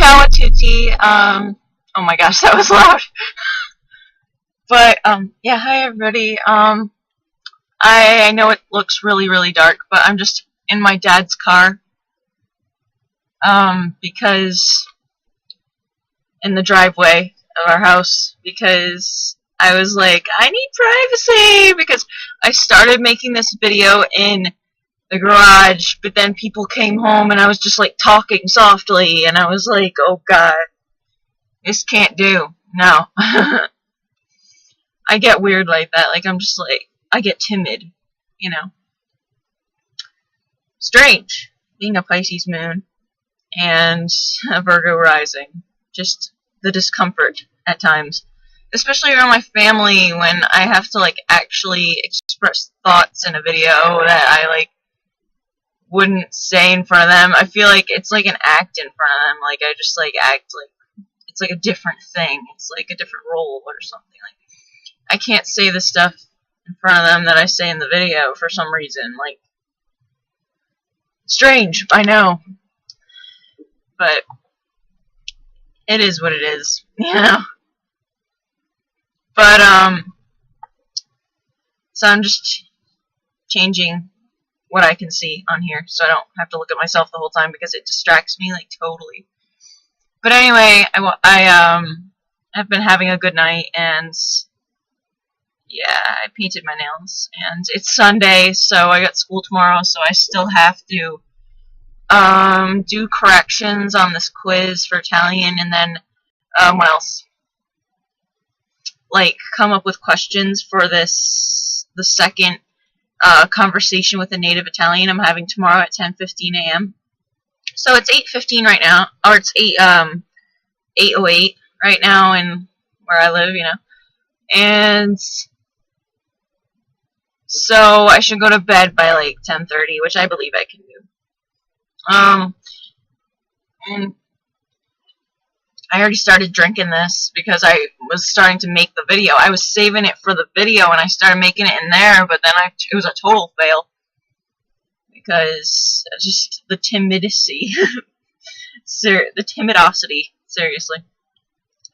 ciao a tutti. Oh my gosh, that was loud. But, yeah, hi everybody. I know it looks really, really dark, but I'm just in my dad's car. Because in the driveway of our house, because I was like, I need privacy, because I started making this video in the garage, but then people came home and I was just like talking softly, and I was like, oh god, this can't do. No. I get weird like that. Like, I'm just like, I get timid, you know. Strange, being a Pisces moon and a Virgo rising. Just the discomfort at times. Especially around my family when I have to, like, actually express thoughts in a video that I, like, wouldn't say in front of them. I feel like it's like an act in front of them. Like, I just, like, act like it's like a different thing. It's like a different role or something. Like, I can't say the stuff in front of them that I say in the video for some reason. Like, strange, I know. But it is what it is, you know? But, so I'm just changing what I can see on here so I don't have to look at myself the whole time because it distracts me, like, totally. But anyway, I have been having a good night, and yeah, I painted my nails, and it's Sunday, so I got school tomorrow, so I still have to do corrections on this quiz for Italian, and then what else? Like, come up with questions for the second conversation with a native Italian I'm having tomorrow at 10:15 a.m. So it's 8:15 right now, or it's 8:08 right now in where I live, you know. And so I should go to bed by like 10:30, which I believe I can do. And I already started drinking this because I was starting to make the video. I was saving it for the video and I started making it in there, but then it was a total fail because just the timidity, the timidosity, seriously.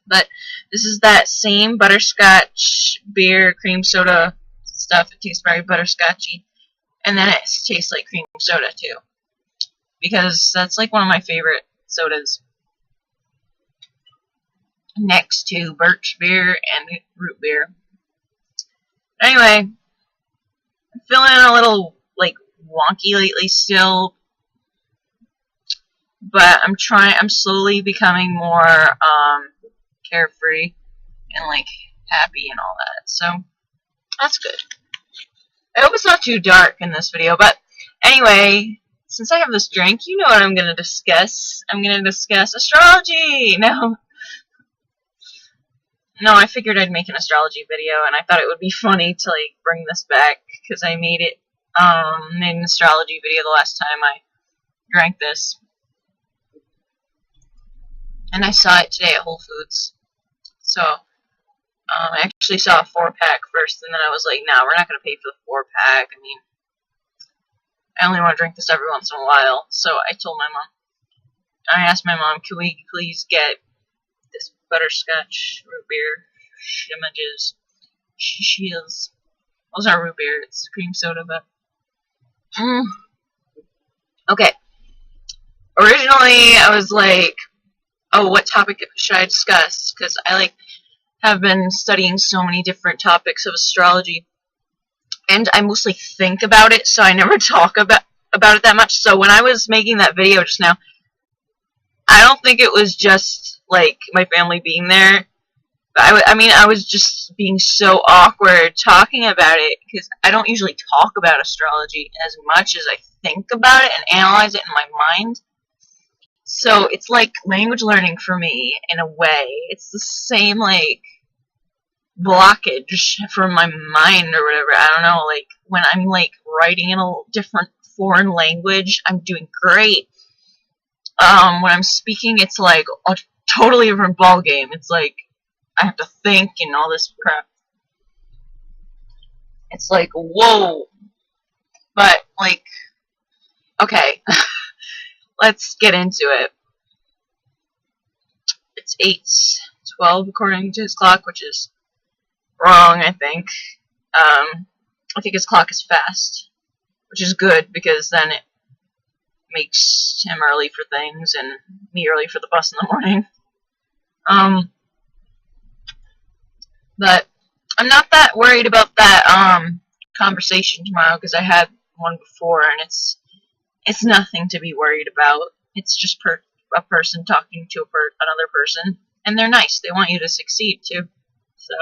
But this is that same butterscotch beer cream soda stuff. It tastes very butterscotchy, and then it tastes like cream soda too, because that's like one of my favorite sodas, next to birch beer and root beer. Anyway, I'm feeling a little like wonky lately still, but I'm slowly becoming more carefree and like happy and all that, so that's good. I hope it's not too dark in this video, but anyway, since I have this drink, you know what I'm going to discuss. I'm going to discuss astrology! No, I figured I'd make an astrology video, and I thought it would be funny to like bring this back, because I made an astrology video the last time I drank this. And I saw it today at Whole Foods. So, I actually saw a 4-pack first, and then I was like, nah, we're not going to pay for the 4-pack. I mean, I only want to drink this every once in a while. So I told my mom. I asked my mom, can we please get this butterscotch root beer shimages? Shields. Those aren't root beer, it's cream soda, but okay. Originally, I was like, oh, what topic should I discuss? Because I have been studying so many different topics of astrology, and I mostly think about it, so I never talk about it that much. So when I was making that video just now, I don't think it was just like my family being there. I mean, I was just being so awkward talking about it, because I don't usually talk about astrology as much as I think about it and analyze it in my mind. So it's like language learning for me in a way. It's the same like blockage from my mind or whatever. I don't know, like when I'm like writing in a different foreign language, I'm doing great. When I'm speaking, it's like a totally different ball game. It's like I have to think and all this crap. It's like, whoa. But like, okay. Let's get into it. it's 8:12 according to his clock, which is wrong, I think. I think his clock is fast, which is good because then it makes him early for things and me early for the bus in the morning. But I'm not that worried about that conversation tomorrow because I had one before and it's nothing to be worried about. It's just a person talking to another person, and they're nice. They want you to succeed too. So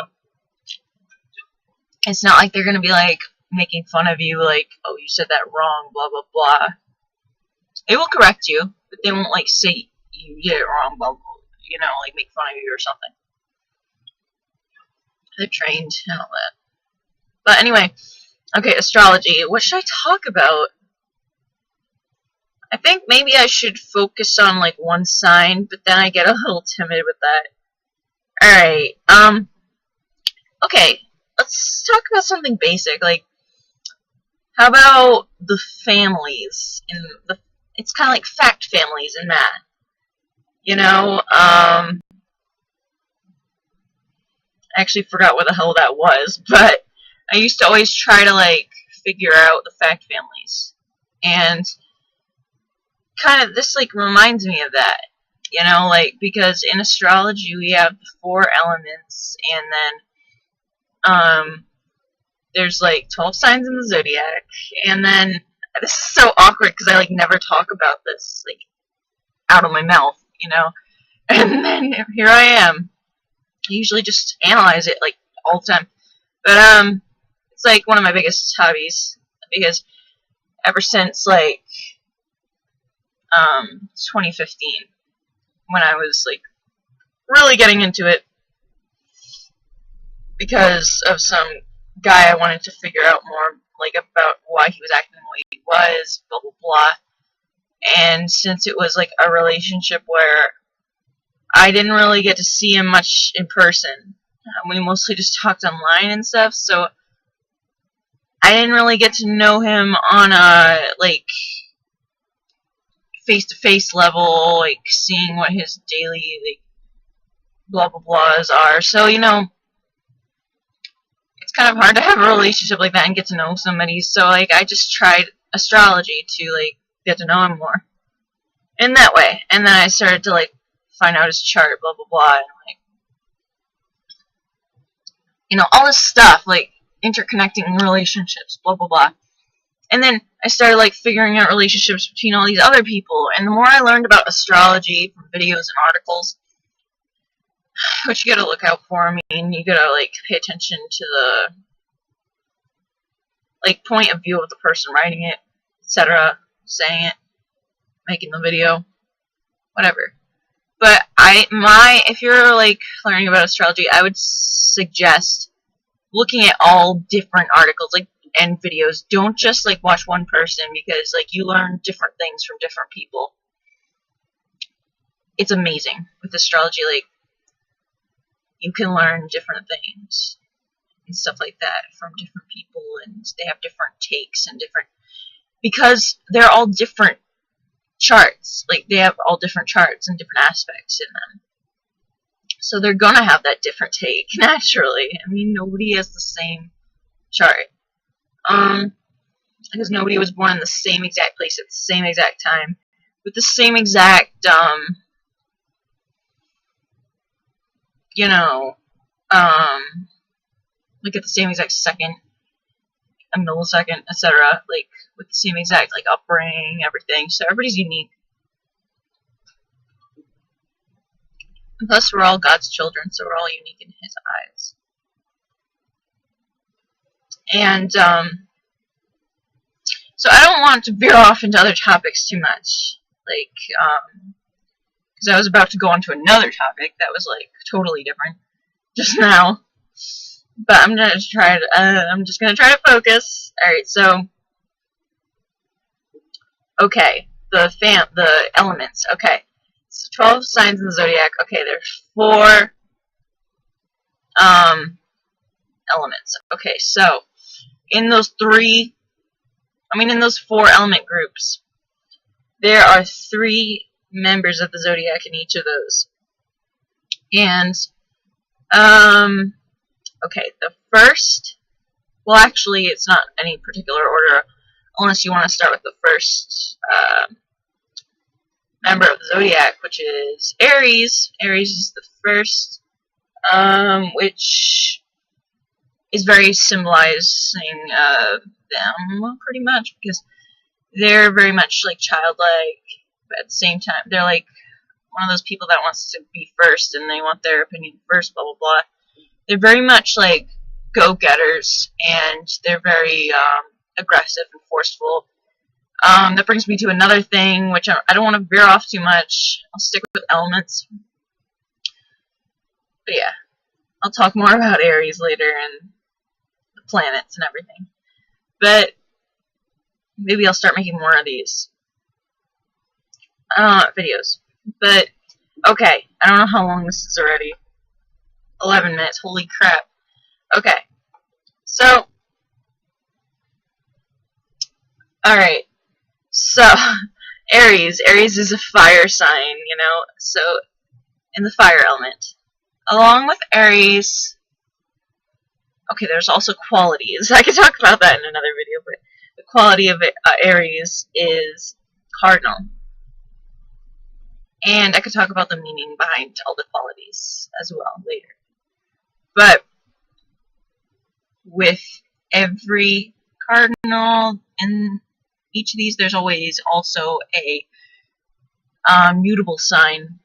it's not like they're gonna be like making fun of you, like, oh, you said that wrong, blah blah blah. They will correct you, but they won't like say you did it wrong, blah blah. You know, like make fun of you or something. They're trained and all that. But anyway, okay, astrology. What should I talk about? I think maybe I should focus on like one sign, but then I get a little timid with that. Alright, okay, let's talk about something basic, like, how about the families, it's kind of like fact families in that, you know, I actually forgot what the hell that was, but I used to always try to, like, figure out the fact families, and kind of, this, like, reminds me of that, you know, like, because in astrology we have the 4 elements, and then, there's, like, 12 signs in the zodiac, and then, this is so awkward, because I, like, never talk about this, like, out of my mouth, you know, and then, here I am. I usually just analyze it, like, all the time, but, it's, like, one of my biggest hobbies, because ever since, like, 2015, when I was, like, really getting into it, because of some guy I wanted to figure out more, like, about why he was acting the way he was, blah, blah, blah, and since it was, like, a relationship where I didn't really get to see him much in person, we mostly just talked online and stuff, so I didn't really get to know him on a, like, face-to-face level, like, seeing what his daily, like, blah blah blahs are, so, you know, it's kind of hard to have a relationship like that and get to know somebody, so, like, I just tried astrology to, like, get to know him more, in that way, and then I started to, like, find out his chart, blah blah blah, and, like, you know, all this stuff, like, interconnecting relationships, blah blah blah. And then I started, like, figuring out relationships between all these other people, and the more I learned about astrology from videos and articles, which you gotta look out for, I mean, you gotta, like, pay attention to the, like, point of view of the person writing it, etc., saying it, making the video, whatever. But if you're, like, learning about astrology, I would suggest looking at all different articles, like, and videos. Don't just, like, watch one person, because, like, you learn different things from different people. It's amazing with astrology, like, you can learn different things and stuff like that from different people, and they have different takes and different, because they're all different charts, like, they have all different charts and different aspects in them. So they're gonna have that different take, naturally. I mean, nobody has the same chart. Because nobody was born in the same exact place at the same exact time, with the same exact, you know, like, at the same exact second, a millisecond, etc., like, with the same exact, like, upbringing, everything, so everybody's unique. And plus, we're all God's children, so we're all unique in His eyes. And, so I don't want to veer off into other topics too much, like, because I was about to go on to another topic that was, like, totally different just now, but I'm just gonna try to focus. Alright, so, okay, the elements, okay, so 12 signs in the zodiac, okay, there's 4, elements, okay, so, in those 4 element groups, there are 3 members of the zodiac in each of those. And, okay, the first, well, actually, it's not any particular order, unless you want to start with the first member of the zodiac, which is Aries. Aries is the first, which is very symbolizing them, pretty much, because they're very much like childlike, but at the same time, they're like one of those people that wants to be first, and they want their opinion first, blah, blah, blah. They're very much like go-getters, and they're very aggressive and forceful. That brings me to another thing, which I don't want to veer off too much. I'll stick with elements. But yeah, I'll talk more about Aries later and the planets and everything. But maybe I'll start making more of these videos. But, okay, I don't know how long this is already. 11 minutes, holy crap. Okay, so, alright, so, Aries is a fire sign, you know, so, in the fire element. Along with Aries, okay, there's also qualities. I could talk about that in another video, but the quality of Aries is cardinal. And I could talk about the meaning behind all the qualities as well later. But with every cardinal in each of these, there's always also a mutable sign,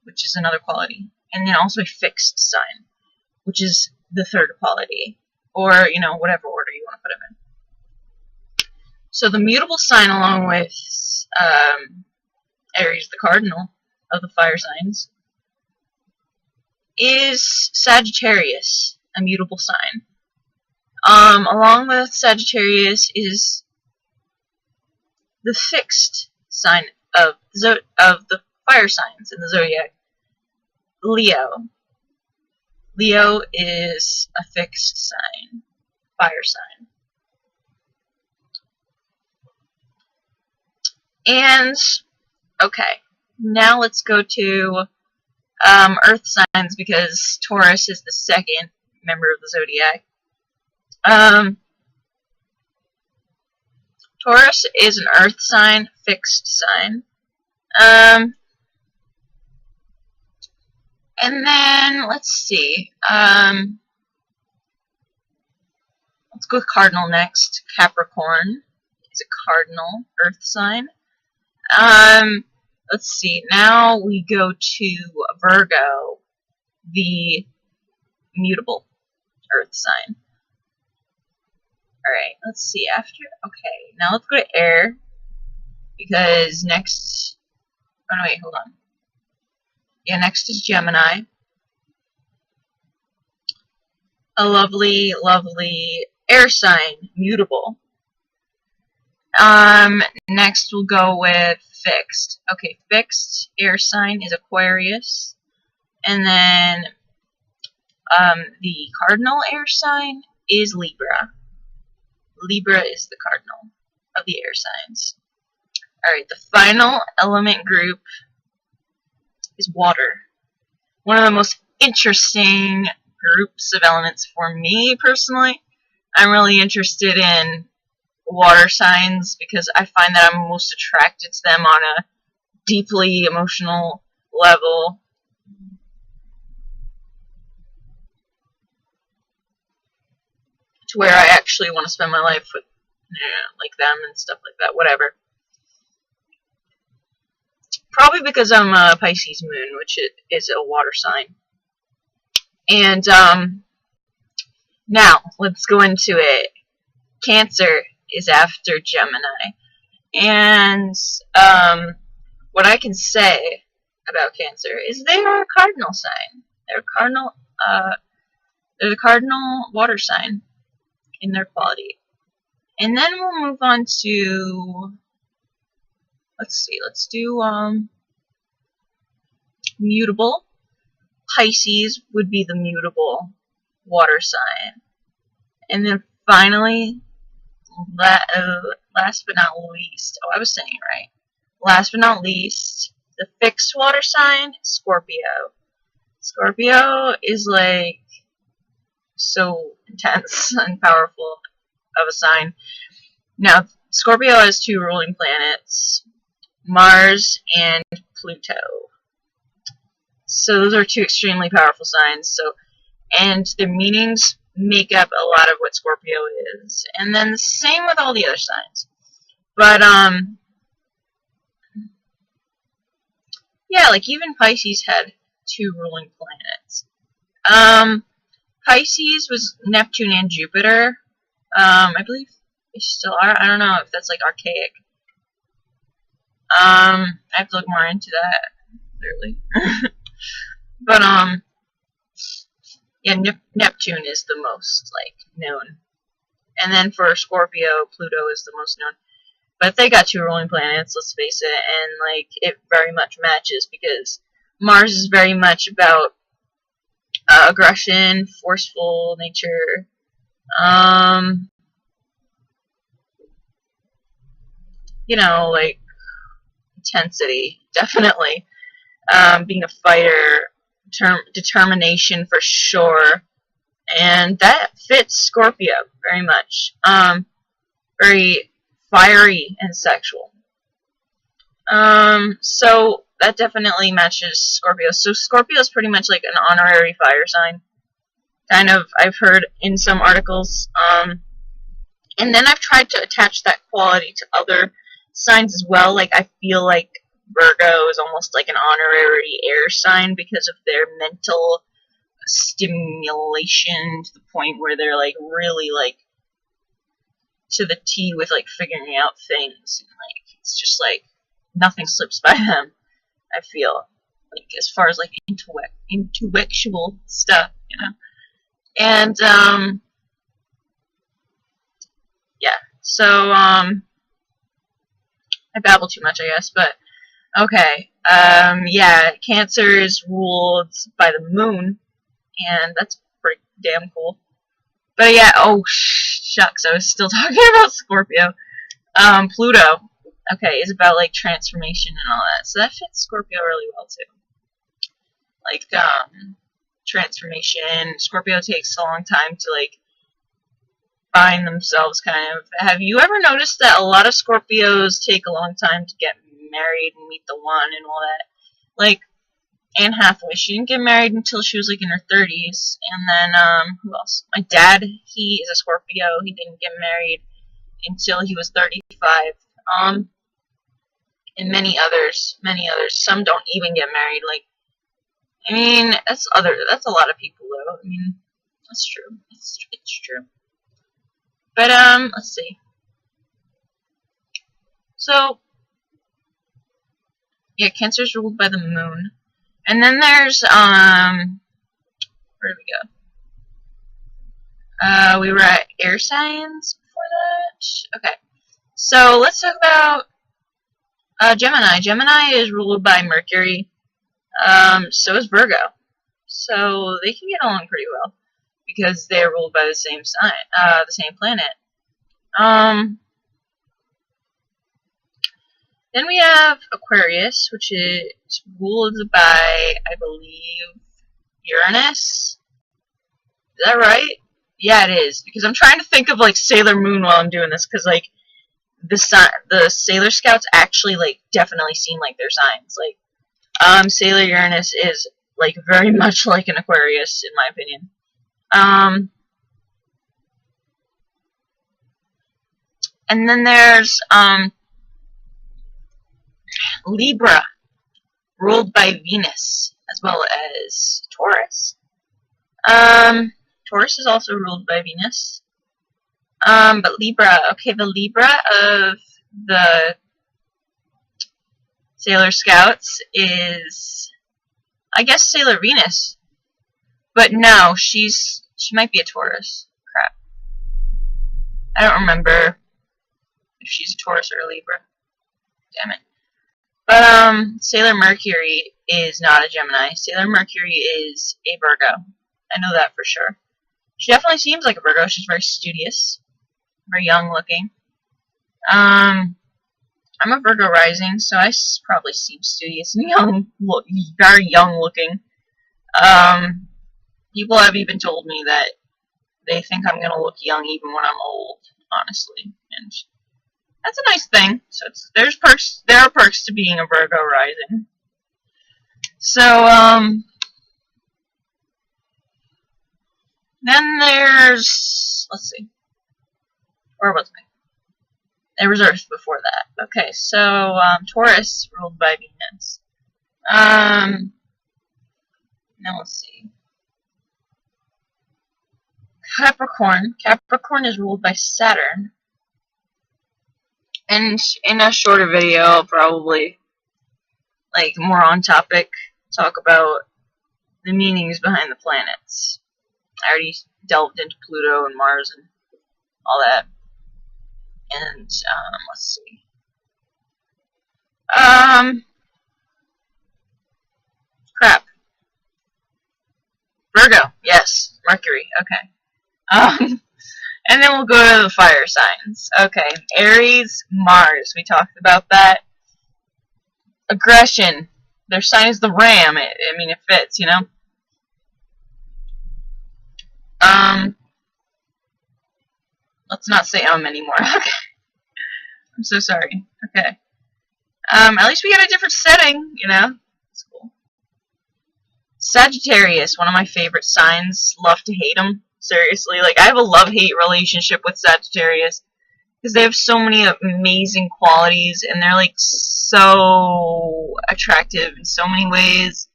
which is another quality. And then also a fixed sign, which is the third quality. Or, you know, whatever order you want to put them in. So the mutable sign, along with Aries, the cardinal of the fire signs, is Sagittarius, a mutable sign. Along with Sagittarius is the fixed sign of the fire signs in the zodiac, Leo. Leo is a fixed sign, fire sign. And, okay, now let's go to earth signs, because Taurus is the second member of the zodiac. Taurus is an earth sign, fixed sign. And then, let's see, let's go with cardinal next. Capricorn is a cardinal earth sign. Let's see, now we go to Virgo, the mutable earth sign. Alright, let's see, okay, now let's go to air, because next, oh no, wait, hold on. Yeah, next is Gemini. A lovely, lovely air sign, mutable. Next we'll go with fixed. Okay, fixed air sign is Aquarius. And then, the cardinal air sign is Libra. Libra is the cardinal of the air signs. Alright, the final element group is water. One of the most interesting groups of elements for me personally. I'm really interested in water signs because I find that I'm most attracted to them on a deeply emotional level. To where I actually want to spend my life with, like them and stuff like that, whatever. Probably because I'm a Pisces moon, which is a water sign. And, now, let's go into it. Cancer is after Gemini. And, what I can say about Cancer is they are a cardinal sign. They're the cardinal water sign in their quality. And then we'll move on to, let's see, let's do, mutable. Pisces would be the mutable water sign. And then finally, last but not least, oh, I was saying it right. Last but not least, the fixed water sign, Scorpio. Scorpio is like so intense and powerful of a sign. Now, Scorpio has two ruling planets, Mars and Pluto. So those are two extremely powerful signs. And their meanings make up a lot of what Scorpio is. And then the same with all the other signs. But yeah, like even Pisces had two ruling planets. Pisces was Neptune and Jupiter. I believe they still are. I don't know if that's like archaic. I have to look more into that, clearly. But yeah, Neptune is the most like known, and then for Scorpio, Pluto is the most known. But they got two ruling planets, let's face it, and like it very much matches because Mars is very much about aggression, forceful nature, you know, like intensity, definitely. Being a fighter, determination for sure, and that fits Scorpio very much. Very fiery and sexual. So that definitely matches Scorpio. So Scorpio is pretty much like an honorary fire sign. Kind of, I've heard in some articles. And then I've tried to attach that quality to other signs as well. Like, I feel like Virgo is almost like an honorary air sign because of their mental stimulation to the point where they're like really like to the T with like figuring out things, and like it's just like nothing slips by them. I feel like as far as like intellectual stuff, you know. And yeah, so I babble too much, I guess, but okay. Yeah, Cancer is ruled by the moon, and that's pretty damn cool. But yeah, oh shucks, I was still talking about Scorpio. Pluto, okay, is about like transformation and all that, so that fits Scorpio really well too. Like transformation. Scorpio takes a long time to like find themselves, kind of. Have you ever noticed that a lot of Scorpios take a long time to get married and meet the one and all that? Like Anne Hathaway, she didn't get married until she was like in her 30s. And then who else? My dad, he is a Scorpio. He didn't get married until he was 35. And many others. Some don't even get married. Like, I mean, that's a lot of people though. I mean, that's true. It's true. But let's see. So yeah, Cancer's ruled by the moon. And then there's where did we go? We were at air signs before that. Okay. So let's talk about Gemini. Gemini is ruled by Mercury. So is Virgo. So they can get along pretty well because they're ruled by the same sign, the same planet. Then we have Aquarius, which is ruled by, I believe, Uranus. Is that right? Yeah, it is. Because I'm trying to think of like Sailor Moon while I'm doing this, because like the Sailor Scouts actually like definitely seem like their signs. Like, Sailor Uranus is like very much like an Aquarius, in my opinion. And then there's Libra, ruled by Venus, as well as Taurus. Taurus is also ruled by Venus. But Libra, okay, the Libra of the Sailor Scouts is, I guess, Sailor Venus. But no, she might be a Taurus. Crap. I don't remember if she's a Taurus or a Libra. Damn it. But, Sailor Mercury is not a Gemini. Sailor Mercury is a Virgo. I know that for sure. She definitely seems like a Virgo. She's very studious. Very young looking. I'm a Virgo rising, so I probably seem studious and young, very young looking. People have even told me that they think I'm gonna look young even when I'm old, honestly, and that's a nice thing. So there's perks. There are perks to being a Virgo rising. So then there's, let's see, where was I? There was Earth before that. Okay, so Taurus ruled by Venus. Now let's see. Capricorn. Capricorn is ruled by Saturn. And in a shorter video, I'll probably, like, more on topic, talk about the meanings behind the planets. I already delved into Pluto and Mars and all that. And, let's see. Crap. Virgo. Yes. Mercury. Okay. And then we'll go to the fire signs. Okay. Aries, Mars. We talked about that. Aggression. Their sign is the ram. I mean, it fits, you know? Let's not say anymore. Okay. I'm so sorry. Okay. At least we got a different setting, you know? It's cool. Sagittarius, one of my favorite signs. Love to hate them. Seriously. Like, I have a love-hate relationship with Sagittarius. Because they have so many amazing qualities. And they're, like, so attractive in so many ways.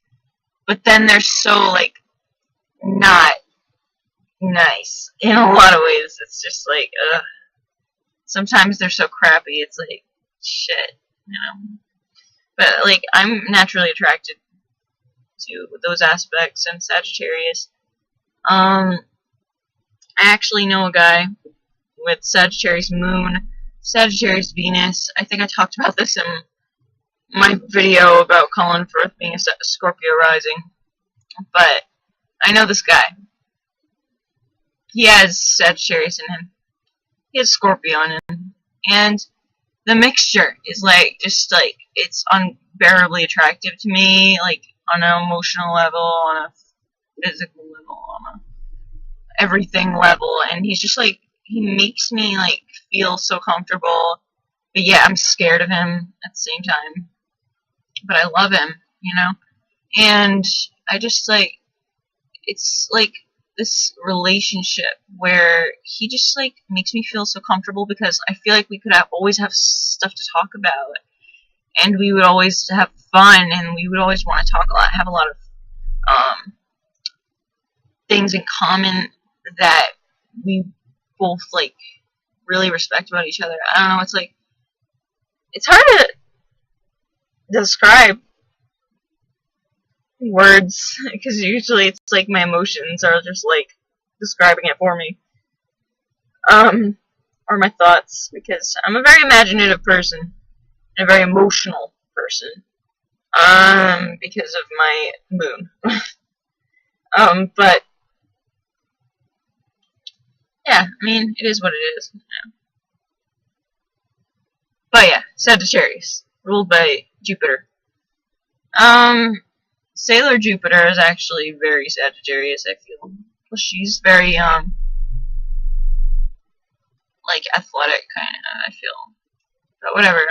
But then they're so, like, not nice in a lot of ways. It's just like, ugh. Sometimes they're so crappy, it's like, shit, you know. But, like, I'm naturally attracted to those aspects in Sagittarius. I actually know a guy with Sagittarius Moon, Sagittarius Venus. I think I talked about this in my video about Colin Firth being a Scorpio rising. But I know this guy. He has Sagittarius in him. He has Scorpio in him. And the mixture is like, just like, it's unbearably attractive to me, like, on an emotional level, on a physical level, on a everything level. And he's just like, he makes me, like, feel so comfortable. But yeah, I'm scared of him at the same time. But I love him, you know? And I just, like, it's like this relationship where he just, like, makes me feel so comfortable because I feel like we could always have stuff to talk about, and we would always have fun, and we would always want to talk a lot, have a lot of things in common that we both, like, really respect about each other. I don't know, it's like, it's hard to describe words, because usually it's like my emotions are just like describing it for me, or my thoughts, because I'm a very imaginative person and a very emotional person, because of my moon. But yeah, I mean, it is what it is. Yeah. But yeah, Sagittarius, ruled by Jupiter. Sailor Jupiter is actually very Sagittarius, I feel. Well, she's very, like, athletic, kind of, I feel. But whatever,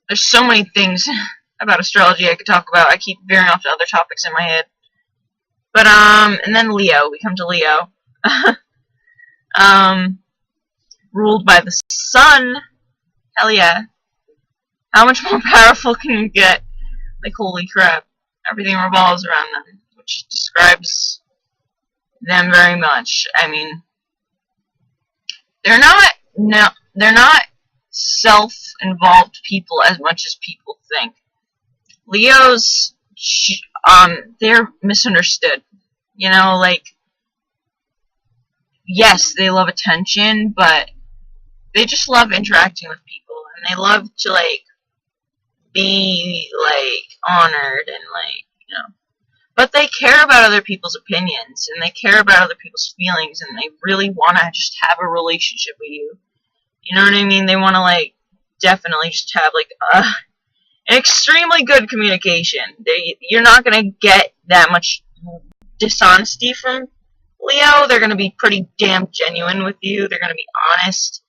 there's so many things about astrology I could talk about. I keep veering off to other topics in my head. But, and then Leo. We come to Leo. Ruled by the sun. Hell yeah. How much more powerful can you get? Like, holy crap. Everything revolves around them, which describes them very much. I mean, they're not self-involved people as much as people think. Leos, they're misunderstood. You know, like, yes, they love attention, but they just love interacting with people, and they love to, like, be, like, honored and, like, you know. But they care about other people's opinions, and they care about other people's feelings, and they really want to just have a relationship with you. You know what I mean? They want to, like, definitely just have, like, extremely good communication. You're not going to get that much dishonesty from Leo. They're going to be pretty damn genuine with you. They're going to be honest.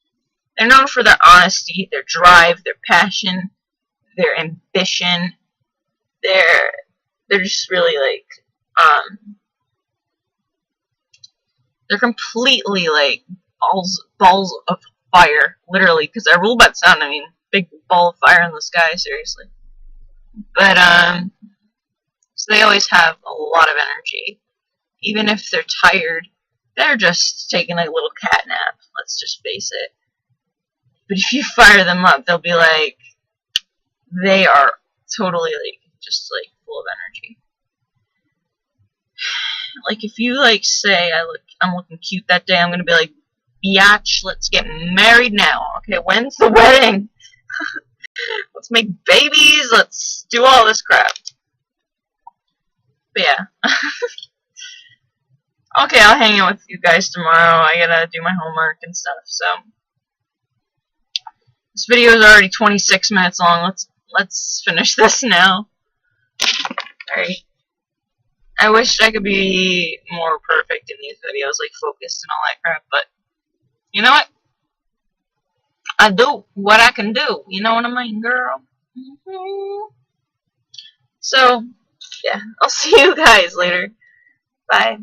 They're known for their honesty, their drive, their passion, their ambition. They're just really like, they're completely like balls of fire, literally, because they're ruled by the sun. I mean, big ball of fire in the sky, seriously. But so they always have a lot of energy. Even if they're tired, they're just taking a little cat nap. Let's just face it. But if you fire them up, they'll be like, they are totally like just like full of energy. Like if you like say I'm looking cute that day, I'm gonna be like, biatch, let's get married now. Okay, when's the wedding? Let's make babies. Let's do all this crap. But yeah. Okay, I'll hang out with you guys tomorrow. I gotta do my homework and stuff. So this video is already 26 minutes long. Let's finish this now. Alright. I wish I could be more perfect in these videos, like focused and all that crap, but you know what? I do what I can do. You know what I mean, girl? So, yeah, I'll see you guys later. Bye.